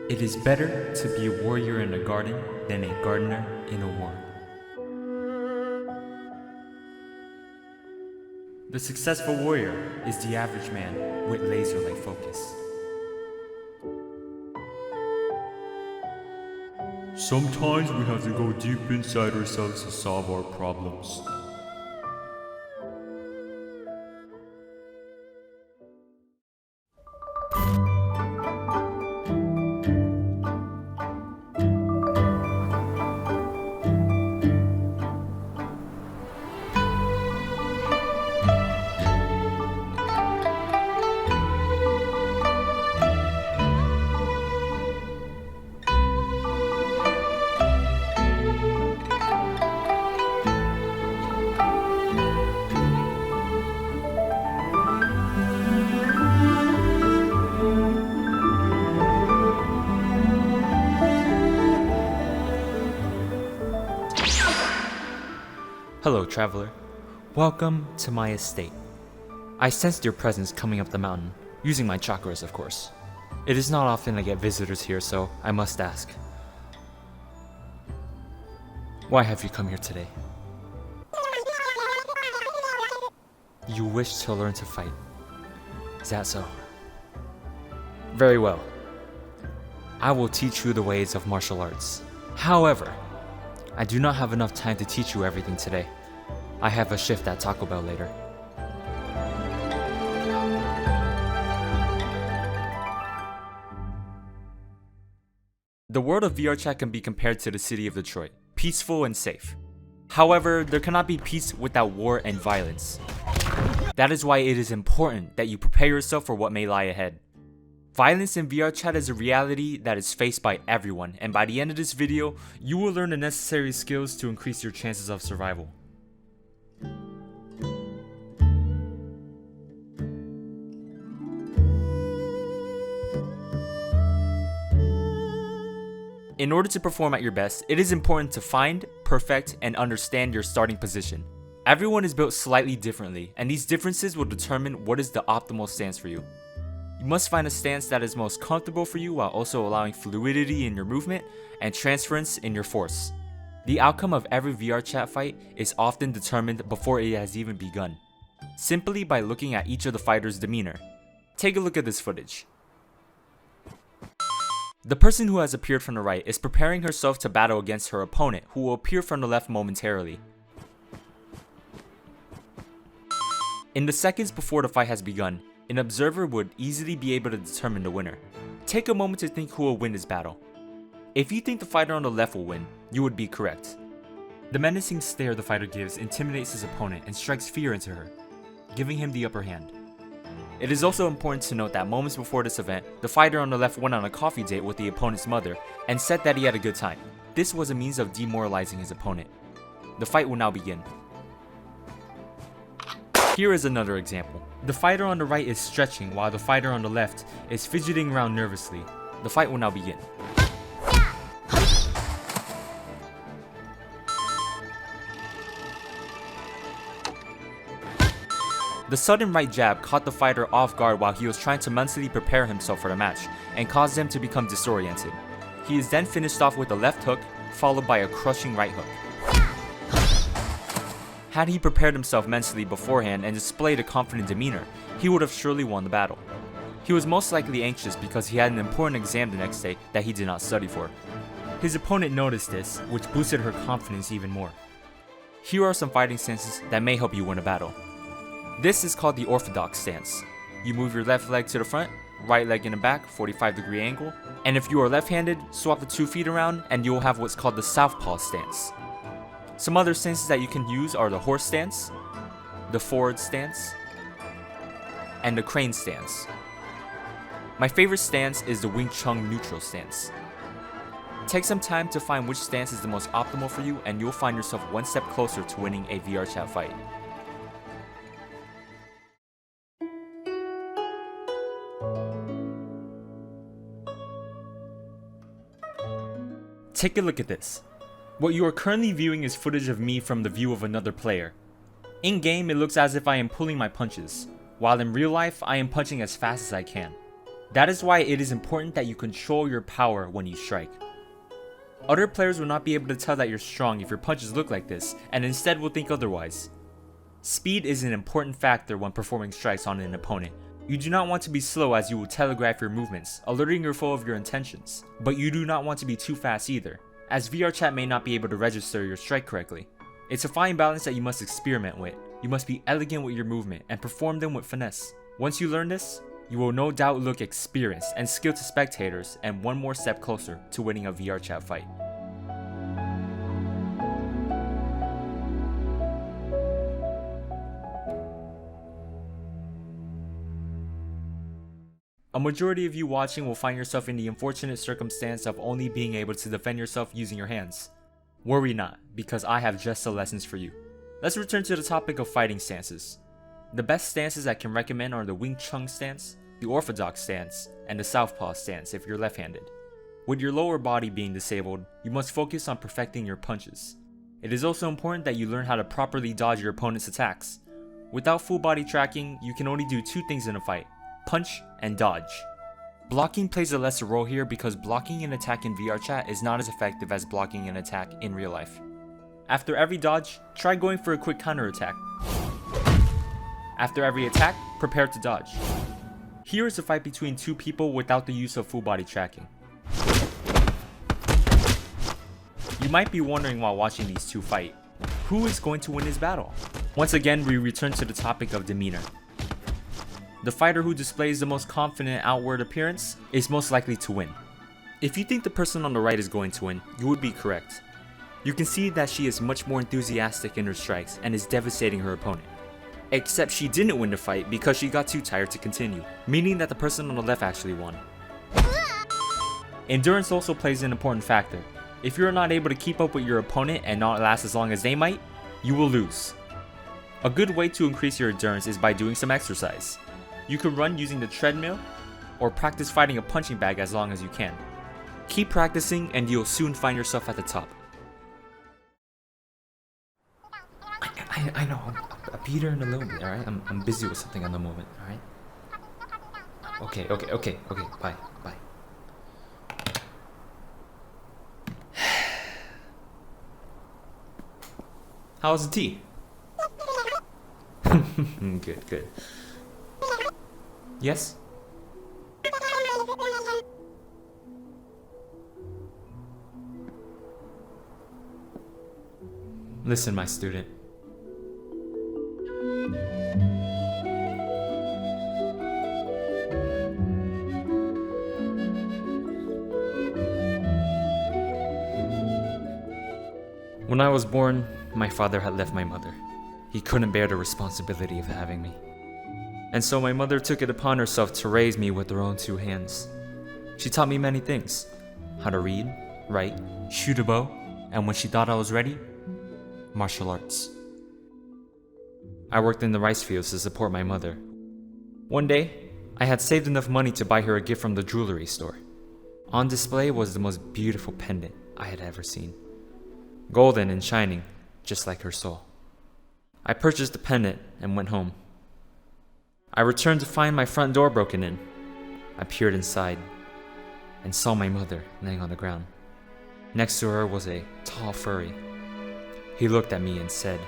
It is better to be a warrior in a garden than a gardener in a war. The successful warrior is the average man with laser-like focus. Sometimes we have to go deep inside ourselves to solve our problems. Hello, traveler. Welcome to my estate. I sensed your presence coming up the mountain, using my chakras, of course. It is not often I get visitors here, so I must ask. Why have you come here today? You wish to learn to fight. Is that so? Very well. I will teach you the ways of martial arts. However, I do not have enough time to teach you everything today. I have a shift at Taco Bell later. The world of VRChat can be compared to the city of Detroit, peaceful and safe. However, there cannot be peace without war and violence. That is why it is important that you prepare yourself for what may lie ahead. Violence in VRChat is a reality that is faced by everyone, and by the end of this video, you will learn the necessary skills to increase your chances of survival. In order to perform at your best, it is important to find, perfect, and understand your starting position. Everyone is built slightly differently, and these differences will determine what is the optimal stance for you. You must find a stance that is most comfortable for you while also allowing fluidity in your movement and transference in your force. The outcome of every VRChat fight is often determined before it has even begun, simply by looking at each of the fighters' demeanor. Take a look at this footage. The person who has appeared from the right is preparing herself to battle against her opponent, who will appear from the left momentarily. In the seconds before the fight has begun, an observer would easily be able to determine the winner. Take a moment to think who will win this battle. If you think the fighter on the left will win, you would be correct. The menacing stare the fighter gives intimidates his opponent and strikes fear into her, giving him the upper hand. It is also important to note that moments before this event, the fighter on the left went on a coffee date with the opponent's mother and said that he had a good time. This was a means of demoralizing his opponent. The fight will now begin. Here is another example. The fighter on the right is stretching while the fighter on the left is fidgeting around nervously. The fight will now begin. The sudden right jab caught the fighter off guard while he was trying to mentally prepare himself for the match and caused him to become disoriented. He is then finished off with a left hook followed by a crushing right hook. Had he prepared himself mentally beforehand and displayed a confident demeanor, he would have surely won the battle. He was most likely anxious because he had an important exam the next day that he did not study for. His opponent noticed this, which boosted her confidence even more. Here are some fighting stances that may help you win a battle. This is called the orthodox stance. You move your left leg to the front, right leg in the back, 45-degree angle, and if you are left-handed, swap the 2 feet around and you will have what's called the southpaw stance. Some other stances that you can use are the horse stance, the forward stance, and the crane stance. My favorite stance is the Wing Chun neutral stance. Take some time to find which stance is the most optimal for you and you'll find yourself one step closer to winning a VRChat fight. Take a look at this. What you are currently viewing is footage of me from the view of another player. In game, it looks as if I am pulling my punches, while in real life, I am punching as fast as I can. That is why it is important that you control your power when you strike. Other players will not be able to tell that you're strong if your punches look like this, and instead will think otherwise. Speed is an important factor when performing strikes on an opponent. You do not want to be slow, as you will telegraph your movements, alerting your foe of your intentions. But you do not want to be too fast either, as VRChat may not be able to register your strike correctly. It's a fine balance that you must experiment with. You must be elegant with your movement and perform them with finesse. Once you learn this, you will no doubt look experienced and skilled to spectators, and one more step closer to winning a VRChat fight. A majority of you watching will find yourself in the unfortunate circumstance of only being able to defend yourself using your hands. Worry not, because I have just the lessons for you. Let's return to the topic of fighting stances. The best stances I can recommend are the Wing Chun stance, the Orthodox stance, and the Southpaw stance if you're left-handed. With your lower body being disabled, you must focus on perfecting your punches. It is also important that you learn how to properly dodge your opponent's attacks. Without full body tracking, you can only do two things in a fight: punch and dodge. Blocking plays a lesser role here because blocking an attack in VRChat is not as effective as blocking an attack in real life. After every dodge, try going for a quick counter attack. After every attack, prepare to dodge. Here is a fight between two people without the use of full body tracking. You might be wondering while watching these two fight, who is going to win this battle? Once again, we return to the topic of demeanor. The fighter who displays the most confident outward appearance is most likely to win. If you think the person on the right is going to win, you would be correct. You can see that she is much more enthusiastic in her strikes and is devastating her opponent. Except she didn't win the fight because she got too tired to continue, meaning that the person on the left actually won. Endurance also plays an important factor. If you're not able to keep up with your opponent and not last as long as they might, you will lose. A good way to increase your endurance is by doing some exercise. You can run using the treadmill, or practice fighting a punching bag as long as you can. Keep practicing and you'll soon find yourself at the top. I know, I'll be there in a little bit, alright? I'm busy with something at the moment, alright? Okay, bye. How's the tea? Good. Yes? Listen, my student. When I was born, my father had left my mother. He couldn't bear the responsibility of having me. And so my mother took it upon herself to raise me with her own two hands. She taught me many things: how to read, write, shoot a bow, and when she thought I was ready, martial arts. I worked in the rice fields to support my mother. One day, I had saved enough money to buy her a gift from the jewelry store. On display was the most beautiful pendant I had ever seen. Golden and shining, just like her soul. I purchased the pendant and went home. I returned to find my front door broken in. I peered inside and saw my mother laying on the ground. Next to her was a tall furry. He looked at me and said,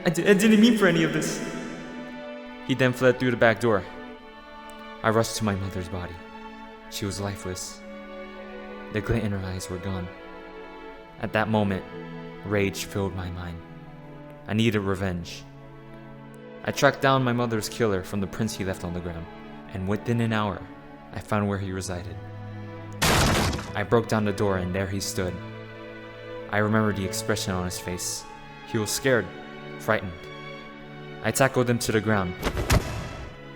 I didn't mean for any of this. He then fled through the back door. I rushed to my mother's body. She was lifeless. The glint in her eyes were gone. At that moment, rage filled my mind. I needed revenge. I tracked down my mother's killer from the prints he left on the ground, and within an hour, I found where he resided. I broke down the door and there he stood. I remember the expression on his face. He was scared, frightened. I tackled him to the ground.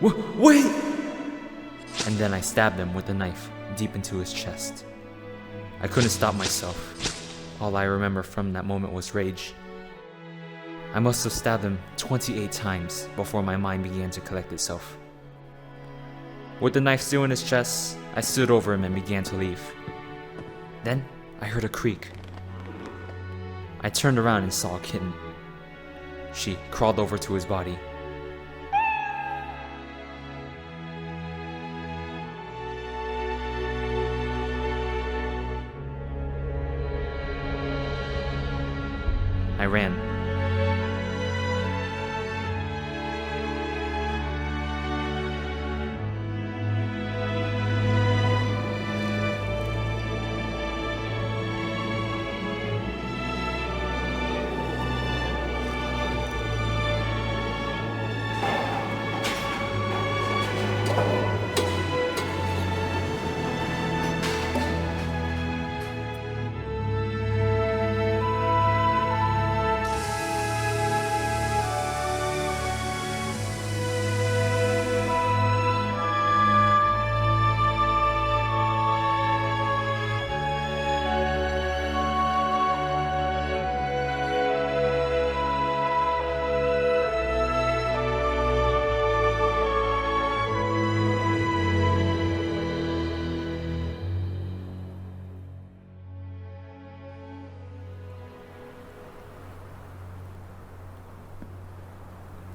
Wait! And then I stabbed him with a knife deep into his chest. I couldn't stop myself. All I remember from that moment was rage. I must have stabbed him 28 times before my mind began to collect itself. With the knife still in his chest, I stood over him and began to leave. Then, I heard a creak. I turned around and saw a kitten. She crawled over to his body. I ran.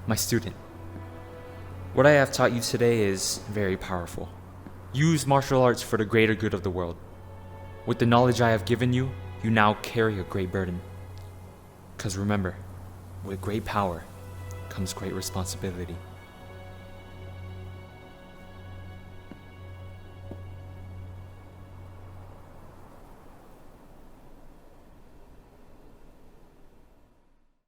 My student, what I have taught you today is very powerful. Use martial arts for the greater good of the world. With the knowledge I have given you, you now carry a great burden. Because remember, with great power comes great responsibility.